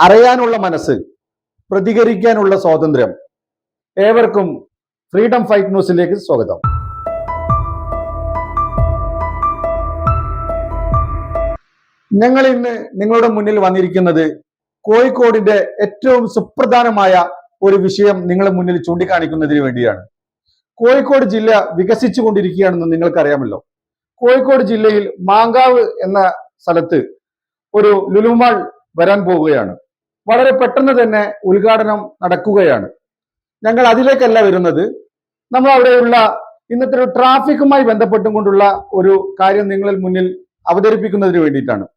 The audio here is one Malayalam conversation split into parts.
അറിയാനുള്ള മനസ്സ്, പ്രതികരിക്കാനുള്ള സ്വാതന്ത്ര്യം. ഏവർക്കും ഫ്രീഡം ഫൈറ്റ് ന്യൂസിലേക്ക് സ്വാഗതം. ഞങ്ങൾ ഇന്ന് നിങ്ങളുടെ മുന്നിൽ വന്നിരിക്കുന്നത് കോഴിക്കോടിന്റെ ഏറ്റവും സുപ്രധാനമായ ഒരു വിഷയം നിങ്ങളുടെ മുന്നിൽ ചൂണ്ടിക്കാണിക്കുന്നതിന് വേണ്ടിയാണ്. കോഴിക്കോട് ജില്ല വികസിച്ചു കൊണ്ടിരിക്കുകയാണെന്ന് നിങ്ങൾക്കറിയാമല്ലോ. കോഴിക്കോട് ജില്ലയിൽ മാങ്കാവ് എന്ന സ്ഥലത്ത് ഒരു ലുലു മാൾ വരാൻ പോവുകയാണ്. വളരെ പെട്ടെന്ന് തന്നെ ഉദ്ഘാടനം നടക്കുകയാണ്. ഞങ്ങൾ അതിലേക്കല്ല വരുന്നത്. നമ്മൾ അവിടെയുള്ള ഇന്നത്തെ ഒരു ട്രാഫിക്കുമായി ബന്ധപ്പെട്ടും കൊണ്ടുള്ള ഒരു കാര്യം നിങ്ങളിൽ മുന്നിൽ അവതരിപ്പിക്കുന്നതിന് വേണ്ടിയിട്ടാണ്.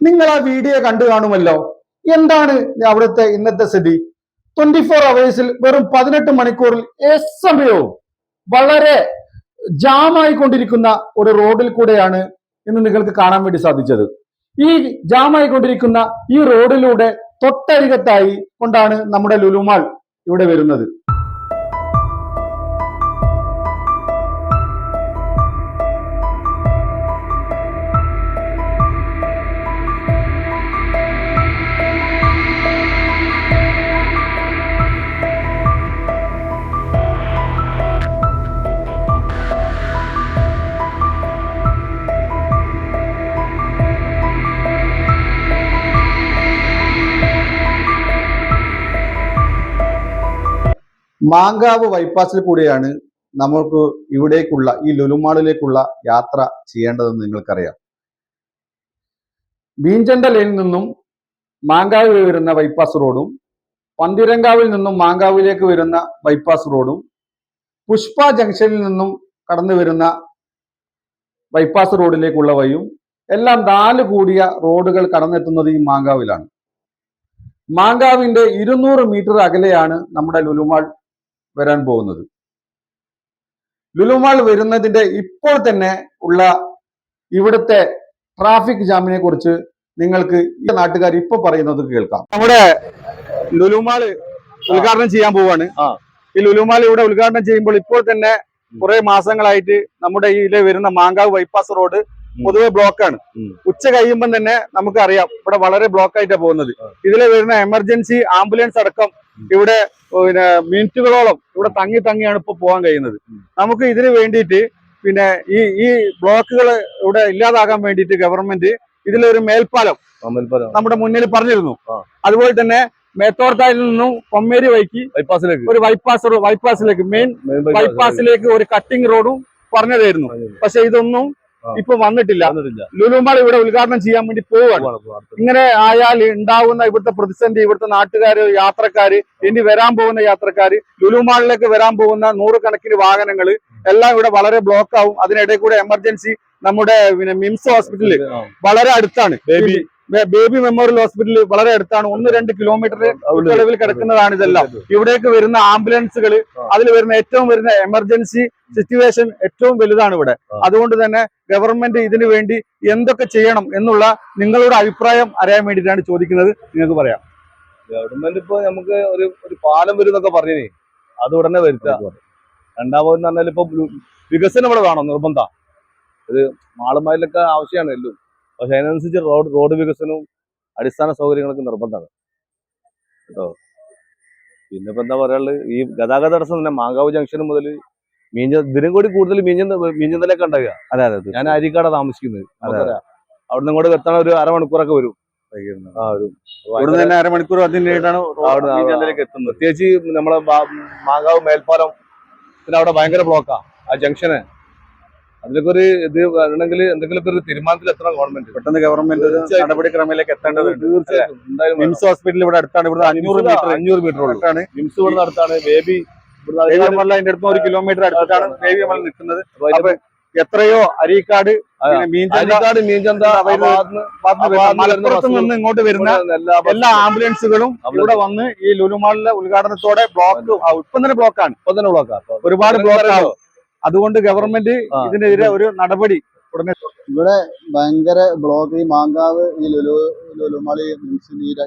നിങ്ങൾ ആ വീഡിയോ കണ്ടു കാണുമല്ലോ. എന്താണ് അവിടുത്തെ ഇന്നത്തെ സ്ഥിതി? 24 അവേഴ്സിൽ വെറും 18 മണിക്കൂറിൽ സമയവും വളരെ ജാമായിക്കൊണ്ടിരിക്കുന്ന ഒരു റോഡിൽ കൂടെയാണ് ഇന്ന് നിങ്ങൾക്ക് കാണാൻ വേണ്ടി സാധിച്ചത്. ഈ ജാമായിക്കൊണ്ടിരിക്കുന്ന ഈ റോഡിലൂടെ തൊട്ടരികത്തായി കൊണ്ടാണ് നമ്മുടെ ലുലു മാൾ ഇവിടെ വരുന്നത്. മാങ്കാവ് ബൈപ്പാസിൽ കൂടെയാണ് നമുക്ക് ഇവിടേക്കുള്ള ഈ ലുലുമാളിലേക്കുള്ള യാത്ര ചെയ്യേണ്ടതെന്ന് നിങ്ങൾക്കറിയാം. ബീഞ്ചണ്ട ലൈനിൽ നിന്നും മാങ്കാവ് വരുന്ന ബൈപ്പാസ് റോഡും പന്തിരങ്കാവിൽ നിന്നും മാങ്കാവിലേക്ക് വരുന്ന ബൈപ്പാസ് റോഡും പുഷ്പ ജംഗ്ഷനിൽ നിന്നും കടന്നു വരുന്ന ബൈപ്പാസ് റോഡിലേക്കുള്ള വഴിയും എല്ലാം 4 കൂടിയ റോഡുകൾ കടന്നെത്തുന്നത് ഈ മാങ്കാവിലാണ്. മാങ്കാവിന്റെ 200 മീറ്റർ അകലെയാണ് നമ്മുടെ ലുലുമാൾ വരാൻ പോകുന്നത്. ലുലുമാൾ വരുന്നതിന്റെ ഇപ്പോൾ തന്നെ ഉള്ള ഇവിടുത്തെ ട്രാഫിക് ജാമിനെ കുറിച്ച് നിങ്ങൾക്ക് ഈ നാട്ടുകാർ ഇപ്പൊ പറയുന്നത് കേൾക്കാം. നമ്മുടെ ലുലുമാള് ഉദ്ഘാടനം ചെയ്യാൻ പോവാണ്. ഈ ലുലുമാൾ ഇവിടെ ഉദ്ഘാടനം ചെയ്യുമ്പോൾ ഇപ്പോൾ തന്നെ കുറെ മാസങ്ങളായിട്ട് നമ്മുടെ ഇതിലെ വരുന്ന മാങ്കാവ് ബൈപ്പാസ് റോഡ് പൊതുവെ ബ്ലോക്കാണ്. ഉച്ച കഴിയുമ്പോൾ തന്നെ നമുക്കറിയാം ഇവിടെ വളരെ ബ്ലോക്ക് ആയിട്ടാണ് പോകുന്നത്. ഇതിലെ വരുന്ന എമർജൻസി ആംബുലൻസ് അടക്കം ഇവിടെ മിനിറ്റുകളോളം ഇവിടെ തങ്ങിയാണ് ഇപ്പൊ പോകാൻ കഴിയുന്നത്. നമുക്ക് ഇതിന് വേണ്ടിയിട്ട് ഈ ബ്ലോക്കുകൾ ഇവിടെ ഇല്ലാതാകാൻ വേണ്ടിയിട്ട് ഗവൺമെന്റ് ഇതിലൊരു മേൽപ്പാലം നമ്മുടെ മുന്നിൽ പറഞ്ഞിരുന്നു. അതുപോലെ തന്നെ മേത്തോർത്തായിൽ നിന്നും കൊമ്മേരി വൈക്ക് ഒരു ബൈപ്പാസിലേക്ക് മെയിൻ ബൈപ്പാസിലേക്ക് ഒരു കട്ടിംഗ് റോഡും പറഞ്ഞതായിരുന്നു. പക്ഷെ ഇതൊന്നും ഇപ്പൊ വന്നിട്ടില്ല. ലുലുമാൾ ഇവിടെ ഉദ്ഘാടനം ചെയ്യാൻ വേണ്ടി പോവുകയാണ്. ഇങ്ങനെ ആയാൽ ഉണ്ടാവുന്ന ഇവിടുത്തെ പ്രതിസന്ധി, ഇവിടുത്തെ നാട്ടുകാര്, യാത്രക്കാര്, ഇനി വരാൻ പോകുന്ന യാത്രക്കാര്, ലുലുമാളിലേക്ക് വരാൻ പോകുന്ന 100 കണക്കിന് വാഹനങ്ങൾ എല്ലാം ഇവിടെ വളരെ ബ്ലോക്ക് ആവും. അതിനിടയിൽ കൂടെ എമർജൻസി നമ്മുടെ മിംസ് ഹോസ്പിറ്റലിൽ വളരെ അടുത്താണ്. ബേബി മെമ്മോറിയൽ ഹോസ്പിറ്റൽ വളരെ അടുത്താണ്. 1-2 കിലോമീറ്റർ ചുറ്റളവിൽ കിടക്കുന്നതാണ് ഇതെല്ലാം. ഇവിടേക്ക് വരുന്ന ആംബുലൻസുകൾ, അതിൽ വരുന്ന എമർജൻസി സിറ്റുവേഷൻ ഏറ്റവും വലുതാണ് ഇവിടെ. അതുകൊണ്ട് തന്നെ ഗവൺമെന്റ് ഇതിനു വേണ്ടി എന്തൊക്കെ ചെയ്യണം എന്നുള്ള നിങ്ങളുടെ അഭിപ്രായം അറിയാൻ വേണ്ടിയിട്ടാണ് ചോദിക്കുന്നത്. നിങ്ങൾക്ക് പറയാം. ഗവൺമെന്റ് ഇപ്പൊ നമുക്ക് ഒരു പാലം വരും എന്നൊക്കെ പറഞ്ഞേ, അത് ഉടനെ വരുത്തുക. രണ്ടാമതെന്ന് പറഞ്ഞാൽ ഇപ്പൊ വികസനം ഇവിടെ വേണം, നിർബന്ധം. ഇത് മാളുമാരിലൊക്കെ ആവശ്യമാണ് എല്ലാം. പക്ഷെ അതിനനുസരിച്ച് റോഡ് വികസനവും അടിസ്ഥാന സൗകര്യങ്ങളൊക്കെ നിർബന്ധമാണ് കേട്ടോ. പിന്നെ ഇപ്പൊ എന്താ പറയാനുള്ളത്, ഈ ഗതാഗത തടസ്സം തന്നെ മാങ്കാവ് ജംഗ്ഷൻ മുതൽ ഇതിനും കൂടി കൂടുതൽ മീഞ്ചന്തലേക്ക് ഉണ്ടാകുക. അതെ, ഞാൻ അരിക്കാടാ താമസിക്കുന്നത്. അവിടുന്ന് ഇങ്ങോട്ട് എത്താൻ ഒരു അരമണിക്കൂറൊക്കെ വരും. അരമണിക്കൂർ എത്തുന്നത്. പ്രത്യേകിച്ച് നമ്മളെ മാങ്കാവ് മേൽപ്പാലം പിന്നെ അവിടെ ഭയങ്കര ബ്ലോക്കാ ആ ജംഗ്ഷന്. അതിലൊക്കെ ഒരു ഇത് വരണമെങ്കിൽ എന്തെങ്കിലുമൊക്കെ ഒരു തീരുമാനത്തിൽ എത്തണം ഗവൺമെന്റ്. പെട്ടെന്ന് ഗവൺമെന്റ് നടപടിക്രമത്തിലേക്ക് എത്തേണ്ടത്. തീർച്ചയായും എന്തായാലും മിംസ് ഹോസ്പിറ്റൽ ഇവിടെ അടുത്താണ്. ഇവിടെ 500 മീറ്റർ അടുത്താണ് മിംസ്. ഇവിടെ അടുത്താണ് ബേബി അതിന്റെ അടുത്ത് 1 കിലോമീറ്റർ അടുത്താണ് ബേബി നമ്മൾ നിൽക്കുന്നത്. അപ്പൊ എത്രയോ അരീക്കാട്, പിന്നെ മീൻചന്ത, അരിക്കാട് മീൻചന്ത മലപ്പുറത്ത് നിന്ന് ഇങ്ങോട്ട് വരുന്ന എല്ലാ ആംബുലൻസുകളും ഇവിടെ വന്ന് ഈ ലുലുമാളിലെ ഉദ്ഘാടനത്തോടെ ബ്ലോക്ക് ഇപ്പം തന്നെ ബ്ലോക്കാണ്, ഒരുപാട് ബ്ലോക്ക് ആവും. അതുകൊണ്ട് ഗവൺമെന്റ് ഇതിനെതിരെ ഒരു നടപടി ഉടനെ. ഇവിടെ ഭയങ്കര ബ്ലോക്ക്, ഈ മാങ്കാവ്, ഈ ലുലുമാളി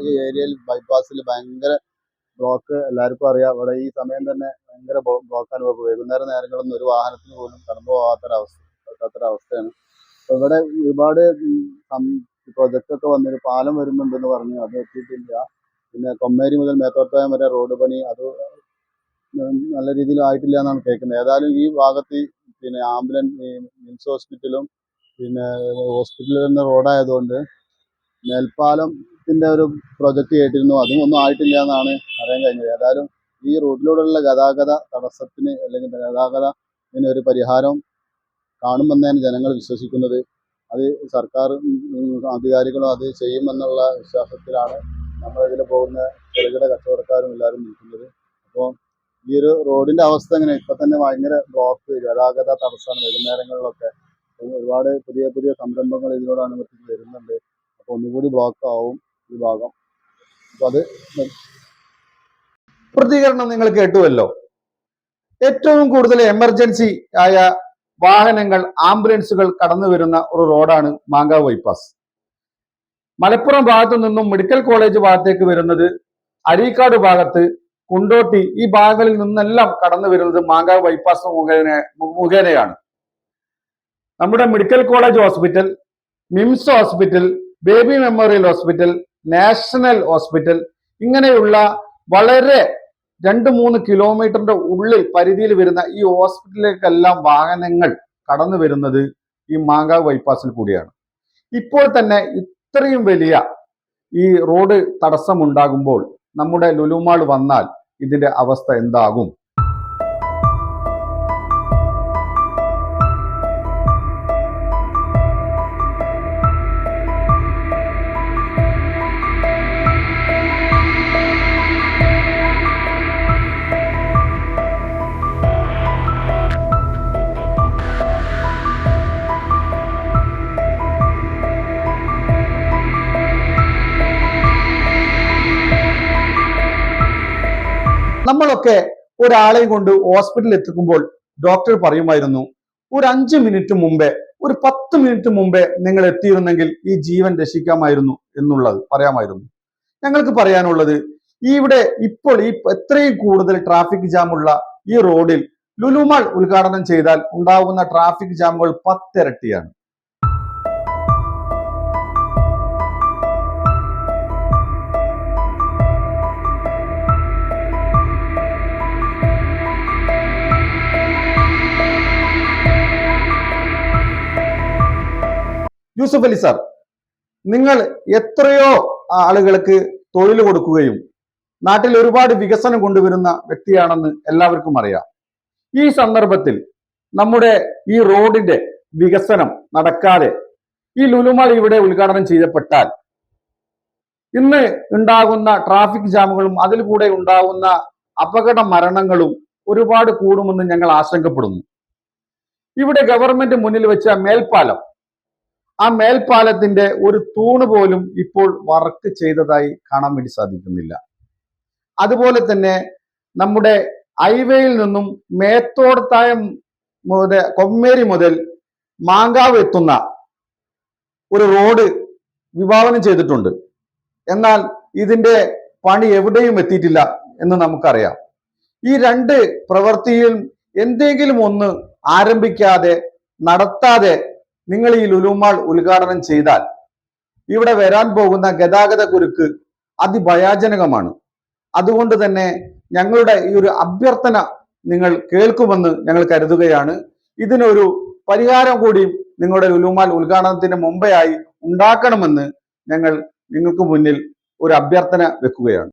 ഈ ഏരിയയിൽ ബൈപ്പാസിൽ ഭയങ്കര ബ്ലോക്ക് എല്ലാവർക്കും അറിയാം. ഇവിടെ ഈ സമയം തന്നെ ഭയങ്കര ബ്ലോക്ക് അനുഭവം. വൈകുന്നേരം നേരങ്ങളൊന്നും ഒരു വാഹനത്തിന് പോലും കടന്നു പറ്റാത്തൊരവസ്ഥയാണ്. അപ്പൊ ഇവിടെ ഒരുപാട് പ്രൊജക്റ്റ് ഒക്കെ വന്നൊരു പാലം വരുന്നുണ്ടെന്ന് പറഞ്ഞു, അത് എത്തിയിട്ടില്ല. പിന്നെ കൊമ്മേരി മുതൽ മേത്തോട്ടായം വരെ റോഡ് പണി അത് നല്ല രീതിയിൽ ആയിട്ടില്ല എന്നാണ് കേൾക്കുന്നത്. ഏതായാലും ഈ ഭാഗത്ത് പിന്നെ മിംസ് ഹോസ്പിറ്റലും പിന്നെ ഹോസ്പിറ്റലിൽ തന്നെ റോഡായതുകൊണ്ട് മേൽപ്പാലത്തിന്റെ ഒരു പ്രൊജക്ട് കേട്ടിരുന്നു, അതും ഒന്നും ആയിട്ടില്ല എന്നാണ് അറിയാൻ കഴിഞ്ഞത്. ഏതായാലും ഈ റോഡിലൂടെയുള്ള ഗതാഗത തടസ്സത്തിന് അല്ലെങ്കിൽ ഗതാഗതത്തിന് ഒരു പരിഹാരം കാണുമെന്നാണ് ജനങ്ങൾ വിശ്വസിക്കുന്നത്. അത് സർക്കാർ അധികാരികളും അത് ചെയ്യുമെന്നുള്ള വിശ്വാസത്തിലാണ് നമ്മളിതിൽ പോകുന്ന ചെറുകിട കച്ചവടക്കാരും എല്ലാവരും നിൽക്കുന്നത്. അപ്പോൾ ഈ ഒരു റോഡിന്റെ അവസ്ഥ എങ്ങനെ, ഇപ്പൊ തന്നെ ഭയങ്കര ബ്ലോക്ക്, ഗതാഗത തടസ്സമാണ് വൈകുന്നേരങ്ങളിലൊക്കെ. ഒരുപാട് പുതിയ പുതിയ സംരംഭങ്ങൾ ഇതിനോടനുബന്ധിച്ച് വരുന്നുണ്ട്. അപ്പൊ ഒന്നുകൂടി ബ്ലോക്ക് ആവും ഈ ഭാഗം. അപ്പൊ അത് പ്രതികരണം നിങ്ങൾ കേട്ടുവല്ലോ. ഏറ്റവും കൂടുതൽ എമർജൻസി ആയ വാഹനങ്ങൾ, ആംബുലൻസുകൾ കടന്നു വരുന്ന ഒരു റോഡാണ് മാങ്കാവ് ബൈപ്പാസ്. മലപ്പുറം ഭാഗത്തു നിന്നും മെഡിക്കൽ കോളേജ് ഭാഗത്തേക്ക് വരുന്നത്, അരീക്കാട് ഭാഗത്ത്, കുണ്ടോട്ടി, ഈ ഭാഗങ്ങളിൽ നിന്നെല്ലാം കടന്നു വരുന്നത് മാങ്കാവ് ബൈപ്പാസ് മുഖേനയാണ്. നമ്മുടെ medical college hospital, MIMS hospital, baby memorial hospital, national hospital, ഇങ്ങനെയുള്ള വളരെ 2-3 കിലോമീറ്ററിന്റെ ഉള്ളിൽ പരിധിയിൽ വരുന്ന ഈ ഹോസ്പിറ്റലിലേക്കെല്ലാം വാഹനങ്ങൾ കടന്നു വരുന്നത് ഈ മാങ്കാവ് ബൈപ്പാസിൽ കൂടിയാണ്. ഇപ്പോൾ തന്നെ ഇത്രയും വലിയ ഈ റോഡ് തടസ്സമുണ്ടാകുമ്പോൾ നമ്മുടെ ലുലുമാൾ വന്നാൽ ഇതിന്റെ അവസ്ഥ എന്താകും? നമ്മളൊക്കെ ഒരാളെയും കൊണ്ട് ഹോസ്പിറ്റലിൽ എത്തിക്കുമ്പോൾ ഡോക്ടർ പറയുമായിരുന്നു, ഒരു 5 മിനിറ്റ് മുമ്പേ, ഒരു 10 മിനിറ്റ് മുമ്പേ നിങ്ങൾ എത്തിയിരുന്നെങ്കിൽ ഈ ജീവൻ രക്ഷിക്കാമായിരുന്നു എന്നുള്ളത് പറയാമായിരുന്നു. ഞങ്ങൾക്ക് പറയാനുള്ളത്, ഇവിടെ ഇപ്പോൾ ഈ എത്രയും കൂടുതൽ ട്രാഫിക് ജാമുള്ള ഈ റോഡിൽ ലുലുമാൾ ഉദ്ഘാടനം ചെയ്താൽ ഉണ്ടാകുന്ന ട്രാഫിക് ജാമുകൾ 10 ഇരട്ടിയാണ്. യൂസുഫ് അലി സാർ, നിങ്ങൾ എത്രയോ ആളുകൾക്ക് തൊഴിൽ കൊടുക്കുകയും നാട്ടിൽ ഒരുപാട് വികസനം കൊണ്ടുവരുന്ന വ്യക്തിയാണെന്ന് എല്ലാവർക്കും അറിയാം. ഈ സന്ദർഭത്തിൽ നമ്മുടെ ഈ റോഡിന്റെ വികസനം നടക്കാതെ ഈ ലുലുമാൾ ഇവിടെ ഉദ്ഘാടനം ചെയ്യപ്പെട്ടാൽ ഇന്ന് ഉണ്ടാകുന്ന ട്രാഫിക് ജാമുകളും അതിൽ കൂടെ ഉണ്ടാകുന്ന അപകട മരണങ്ങളും ഒരുപാട് കൂടുമെന്ന് ഞങ്ങൾ ആശങ്കപ്പെടുന്നു. ഇവിടെ ഗവൺമെന്റ് മുന്നിൽ വെച്ച മേൽപ്പാലം, ആ മേൽപ്പാലത്തിന്റെ ഒരു തൂണ് പോലും ഇപ്പോൾ വർക്ക് ചെയ്തതായി കാണാൻ വേണ്ടി സാധിക്കുന്നില്ല. അതുപോലെ തന്നെ നമ്മുടെ ഹൈവേയിൽ നിന്നും മേത്തോടത്തായം മുതൽ കൊമ്മേരി മുതൽ മാങ്കാവ് എത്തുന്ന ഒരു റോഡ് വിഭാവനം ചെയ്തിട്ടുണ്ട്. എന്നാൽ ഇതിന്റെ പണി എവിടെയും എത്തിയിട്ടില്ല എന്ന് നമുക്കറിയാം. ഈ 2 പ്രവൃത്തിയും എന്തെങ്കിലും ഒന്ന് ആരംഭിക്കാതെ, നടത്താതെ നിങ്ങൾ ഈ ലുലുമാൾ ഉദ്ഘാടനം ചെയ്താൽ ഇവിടെ വരാൻ പോകുന്ന ഗതാഗത കുരുക്ക് അതിഭയാനകമാണ്. അതുകൊണ്ട് തന്നെ ഞങ്ങളുടെ ഈ ഒരു അഭ്യർത്ഥന നിങ്ങൾ കേൾക്കുമെന്ന് ഞങ്ങൾ കരുതുകയാണ്. ഇതിനൊരു പരിഹാരം കൂടി നിങ്ങളുടെ ലുലുമാൾ ഉദ്ഘാടനത്തിന് മുമ്പേ ആയി ഉണ്ടാക്കണമെന്ന് ഞങ്ങൾ നിങ്ങൾക്ക് മുന്നിൽ ഒരു അഭ്യർത്ഥന വെക്കുകയാണ്.